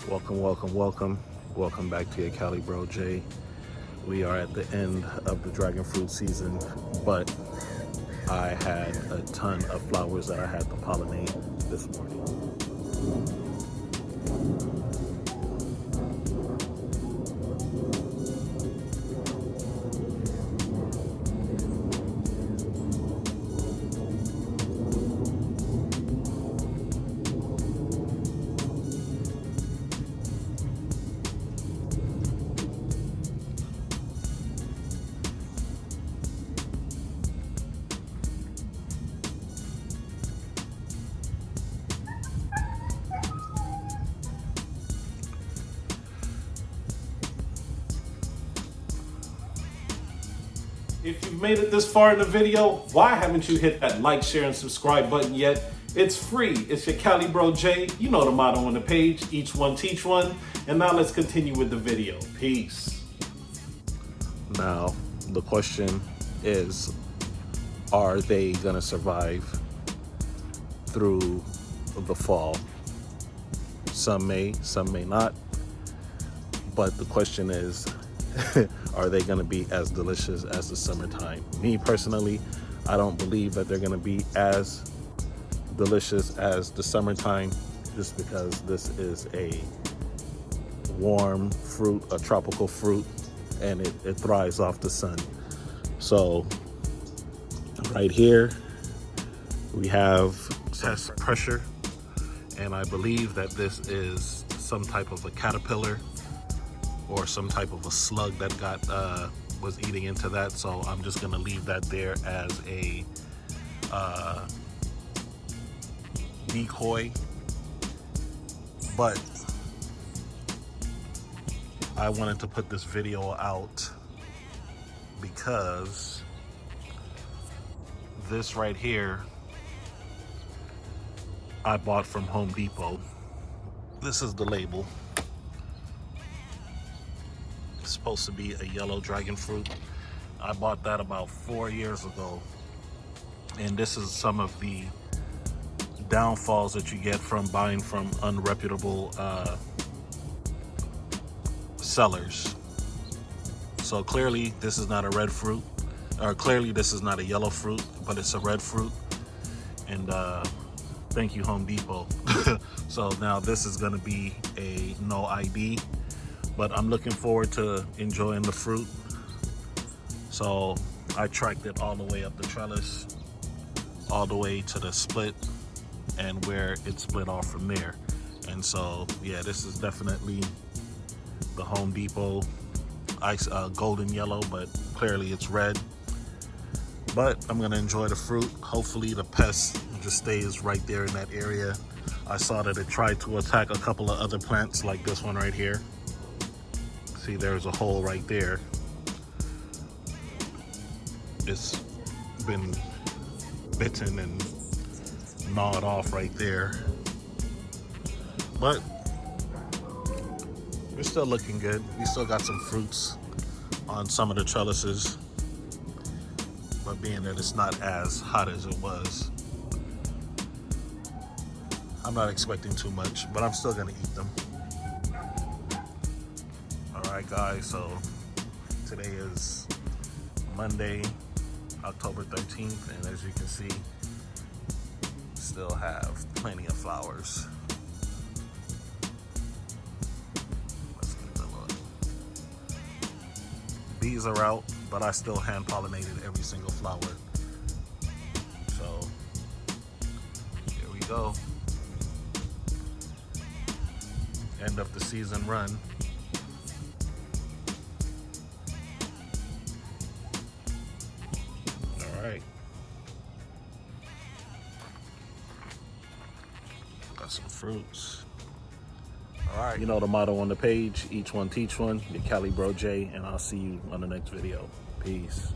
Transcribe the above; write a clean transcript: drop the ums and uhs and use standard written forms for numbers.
Welcome back to your Cali Bro J. We are at the end of the dragon fruit season, but I had a ton of flowers that I had to pollinate this morning. If you've made it this far in the video, why haven't you hit that like, share, and subscribe button yet? It's free. It's your Cali Bro J. You know the motto on the page, each one teach one. And now let's continue with the video. Peace. Now, the question is, are they gonna survive through the fall? Some may not. But the question is, are they going to be as delicious as the summertime? Me personally, I don't believe that they're going to be as delicious as the summertime, just because this is a warm fruit, a tropical fruit, and it thrives off the sun. So right here we have test pressure, and I believe that this is some type of a caterpillar or some type of a slug that was eating into that. So I'm just gonna leave that there as a decoy. But I wanted to put this video out because this right here I bought from Home Depot. This is the label. Supposed to be a yellow dragon fruit. I bought that about 4 years ago, and this is some of the downfalls that you get from buying from unreputable sellers. So clearly this is not a red fruit, or clearly this is not a yellow fruit, but it's a red fruit. And thank you, Home Depot. So now this is going to be a no ID, but I'm looking forward to enjoying the fruit. So I tracked it all the way up the trellis, all the way to the split, and where it split off from there. And so, yeah, this is definitely the Home Depot ice golden yellow, but clearly it's red. But I'm gonna enjoy the fruit. Hopefully the pest just stays right there in that area. I saw that it tried to attack a couple of other plants like this one right here. See, there's a hole right there. It's been bitten and gnawed off right there. But we're still looking good. We still got some fruits on some of the trellises. But being that it's not as hot as it was, I'm not expecting too much, but I'm still gonna eat them. Alright guys, so today is Monday, October 13th, and as you can see, still have plenty of flowers. Let's get a look. Bees are out, but I still hand pollinated every single flower. So here we go. End of the season run. Alright. Got some fruits. Alright. You know the motto on the page, each one teach one. Your Cali Bro J, and I'll see you on the next video. Peace.